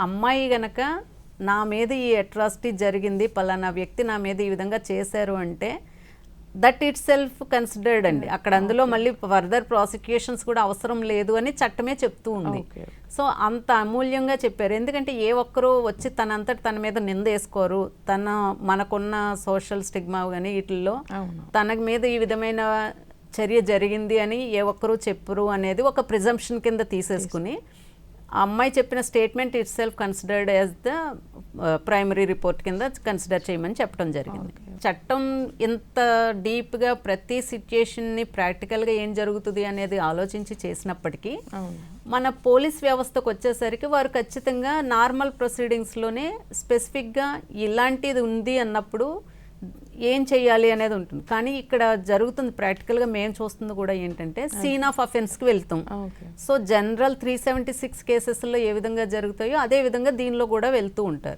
అమ్మాయి గనక నా మీద ఈ అట్రాసిటీ జరిగింది, పలానా వ్యక్తి నా మీద ఈ విధంగా చేశారు అంటే దట్ ఇట్ సెల్ఫ్ కన్సిడర్డ్ అండి. అక్కడ అందులో మళ్ళీ ఫర్దర్ ప్రాసిక్యూషన్స్ కూడా అవసరం లేదు అని చట్టమే చెప్తూ ఉంది. సో అంత అమూల్యంగా చెప్పారు. ఎందుకంటే ఏ ఒక్కరూ వచ్చి తనంతటి తన మీద నింద వేసుకోరు. మనకున్న సోషల్ స్టిగ్మా కానీ వీటిల్లో తన మీద ఈ విధమైన చర్య జరిగింది అని ఏ ఒక్కరూ చెప్పరు అనేది ఒక ప్రిజంప్షన్ కింద తీసేసుకుని ఆ అమ్మాయి చెప్పిన statement it self considered as the primary report కింద కన్సిడర్ చేయమని చెప్పడం జరిగింది. చట్టం ఇంత డీప్గా ప్రతి సిచ్యుయేషన్ని ప్రాక్టికల్గా ఏం జరుగుతుంది అనేది ఆలోచించి చేసినప్పటికీ మన పోలీస్ వ్యవస్థకు వచ్చేసరికి వారు ఖచ్చితంగా నార్మల్ ప్రొసీడింగ్స్లోనే స్పెసిఫిక్గా ఇలాంటిది ఉంది అన్నప్పుడు ఏం చేయాలి అనేది ఉంటుంది. కానీ ఇక్కడ జరుగుతుంది ప్రాక్టికల్గా మేము చూస్తుంది కూడా ఏంటంటే సీన్ ఆఫ్ అఫెన్స్కి వెళ్తాం. సో జనరల్ 376 కేసెస్లో ఏ విధంగా జరుగుతాయో అదే విధంగా దీనిలో కూడా వెళ్తూ ఉంటారు.